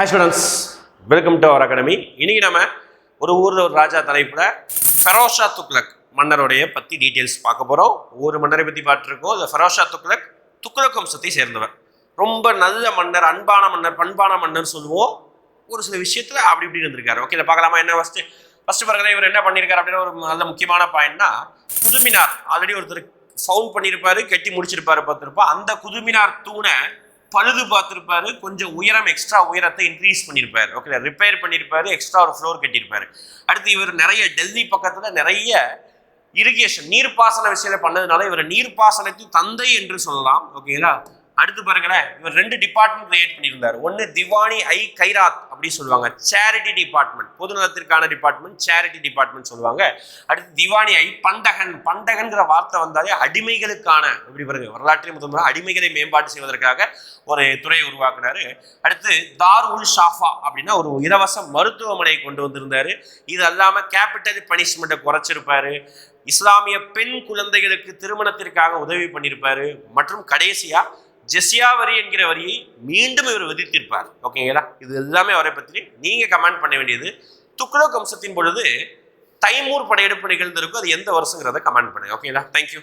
Hi students, welcome to our academy. இன்னைக்கு நம்ம ஒரு ஊரில் ஒரு ராஜா தலைப்புல ஃபெரோஷா துக்ளக் மன்னருடைய பற்றி டீட்டெயில்ஸ் பார்க்க போகிறோம். ஒவ்வொரு மன்னரை பற்றி பார்த்துருக்கோம். இந்த ஃபெரோஷா துக்ளக் துக்ளக் வம்சத்தை சேர்ந்தவர். ரொம்ப நல்ல மன்னர், அன்பான மன்னர், பண்பான மன்னர் சொல்லுவோம். ஒரு சில விஷயத்தில் அப்படி இப்படி இருந்திருக்காரு. ஓகே, இதை பார்க்கலாமா? என்ன ஃபர்ஸ்ட் பாருங்க, இவர் என்ன பண்ணியிருக்காரு அப்படின்னு ஒரு நல்ல முக்கியமான பாயிண்ட்னா, குதுமினார் ஆல்ரெடி ஒருத்தர் ஃபவுண்ட் பண்ணியிருப்பாரு, கட்டி முடிச்சிருப்பாரு, பார்த்துருப்பா. அந்த குதுமினார் தூணை பழுது பார்த்துருப்பாரு, கொஞ்சம் உயரம் எக்ஸ்ட்ரா உயரத்தை இன்க்ரீஸ் பண்ணியிருப்பாரு. ஓகே, ரிப்பேர் பண்ணியிருப்பாரு, எக்ஸ்ட்ரா ஒரு ஃப்ளோர் கட்டியிருப்பாரு. அடுத்து இவர் நிறைய டெல்லி பக்கத்தில் நிறைய இரிகேஷன் நீர்ப்பாசன விஷயத்தை பண்ணதுனால இவர் நீர்ப்பாசனத்தின் தந்தை என்று சொல்லலாம். ஓகேங்களா? அடுத்து பாருங்களேன், இவர் 2 டிபார்ட்மெண்ட் கிரியேட் பண்ணியிருந்தார். ஒன்று திவானி ஐ கைராத் அப்படி சொல்லுவாங்க, சேரிட்டி டிபார்ட்மெண்ட், பொதுநலத்திற்கான டிபார்ட்மெண்ட், சேரிட்டி டிபார்ட்மெண்ட் சொல்லுவாங்க. அடுத்து திவானி ஐ பண்டகன். பண்டகன்கிற வார்த்தை வந்தாலே அடிமைகளுக்கான, எப்படி பாருங்க, வரலாற்றில் முதல் அடிமைகளை மேம்பாட்டு செய்வதற்காக ஒரு துறையை உருவாக்குனாரு. அடுத்து தார் உல் ஷாஃபா அப்படின்னா ஒரு இலவச மருத்துவமனை கொண்டு வந்திருந்தாரு. இது அல்லாமல் கேபிட்டல் பனிஷ்மெண்ட்டை குறைச்சிருப்பாரு. இஸ்லாமிய பெண் குழந்தைகளுக்கு திருமணத்திற்காக உதவி பண்ணியிருப்பாரு. மற்றும் கடைசியா ஜெசியா வரி என்கிற வரியை மீண்டும் இவர் விதித்திருப்பார். ஓகேங்களா? இது எல்லாமே அவரை பற்றி நீங்க கமெண்ட் பண்ண வேண்டியது. துக்ளக் வம்சத்தின் பொழுது தைமூர் படையெடுப்பு நிகழ்ந்திருக்கும், அது எந்த வருஷங்கிறத கமெண்ட் பண்ணுங்க. ஓகேங்களா? தேங்க்யூ.